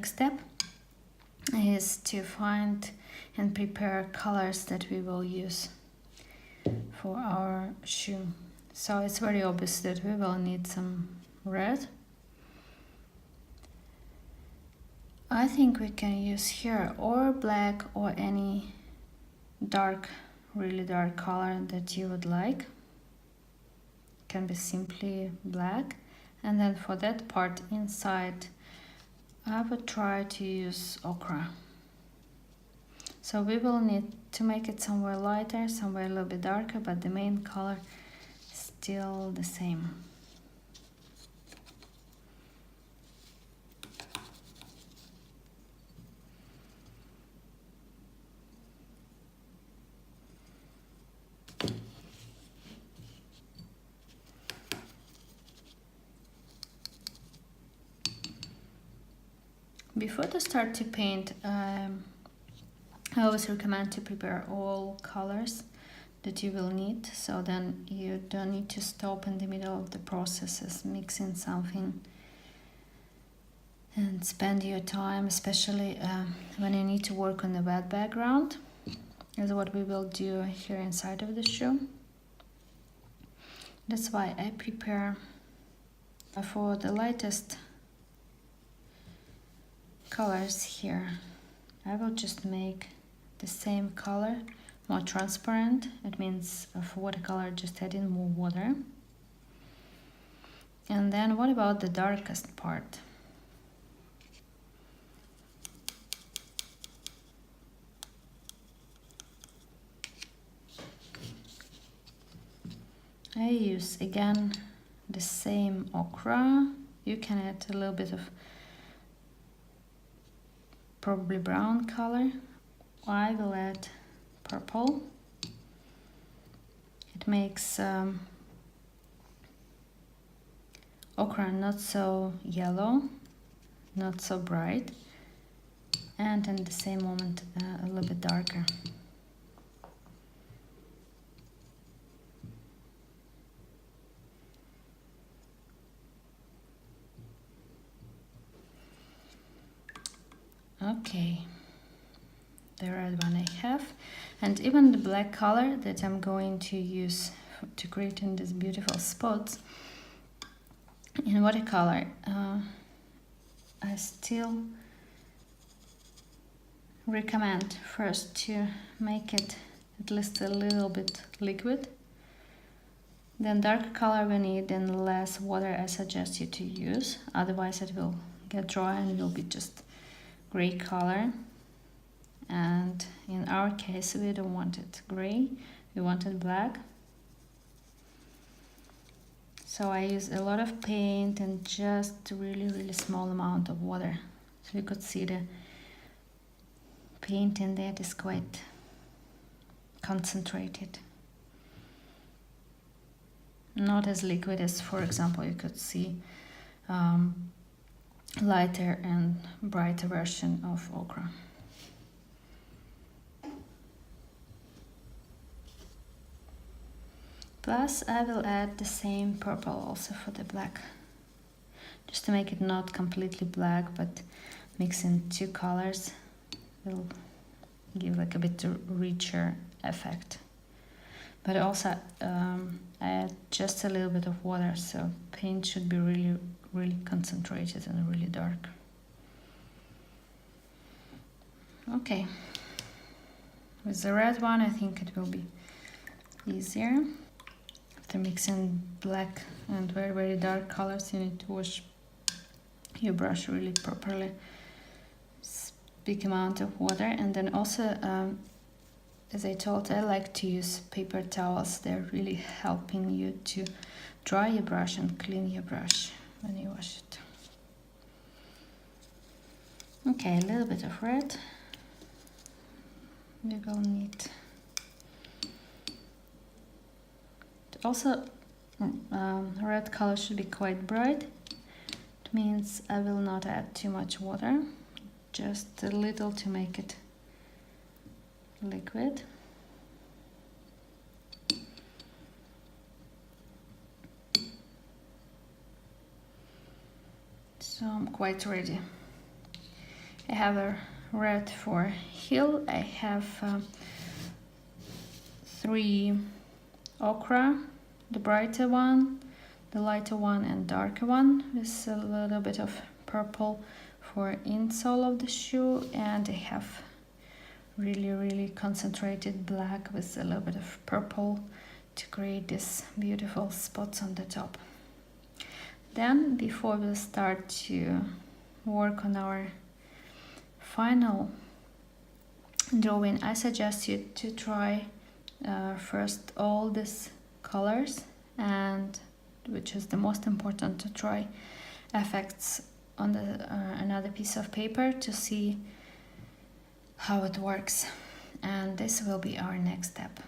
next step is to find and prepare colors that we will use for our shoe. So it's very obvious that we will need some red. I think we can use here or black or any dark, really dark color that you would like. It can be simply black. And then for that part inside, I would try to use ochre. So we will need to make it somewhere lighter, somewhere a little bit darker, but the main color is still the same. Before to start to paint, I always recommend to prepare all colors that you will need, so then you don't need to stop in the middle of the processes mixing something and spend your time, especially when you need to work on the wet background, is what we will do here inside of the shoe. That's why I prepare for the lightest colors here. I will just make the same color more transparent. It means for watercolor just add in more water. And then what about the darkest part? I use again the same ochre. You can add a little bit of probably brown color. I will add purple. It makes ochre not so yellow, not so bright, and in the same moment a little bit darker. Okay, the red one I have, and even the black color that I'm going to use to create in these beautiful spots in watercolor, I still recommend first to make it at least a little bit liquid. Then darker color we need and less water I suggest you to use, otherwise it will get dry and will be just gray color, and in our case we don't want it gray, we want it black. So I use a lot of paint and just really small amount of water, so you could see the paint in there is quite concentrated, not as liquid as, for example, you could see lighter and brighter version of ochre. Plus I will add the same purple also for the black, just to make it not completely black, but mixing two colors will give like a bit richer effect. But also I add just a little bit of water, so paint should be really concentrated and really dark. Okay, with the red one I think it will be easier. After mixing black and very dark colors, you need to wash your brush really properly, big amount of water. And then also as I told, I like to use paper towels. They're really helping you to dry your brush and clean your brush when you wash it. Okay, a little bit of red. We will need also red color should be quite bright. It means I will not add too much water, just a little to make it liquid. So I'm quite ready. I have a red for heel. I have 3 ochre, the brighter one, the lighter one, and darker one, with a little bit of purple for insole of the shoe, and I have really concentrated black with a little bit of purple to create these beautiful spots on the top. Then, before we start to work on our final drawing, I suggest you to try first all these colors, and which is the most important, to try effects on the another piece of paper to see how it works, and this will be our next step.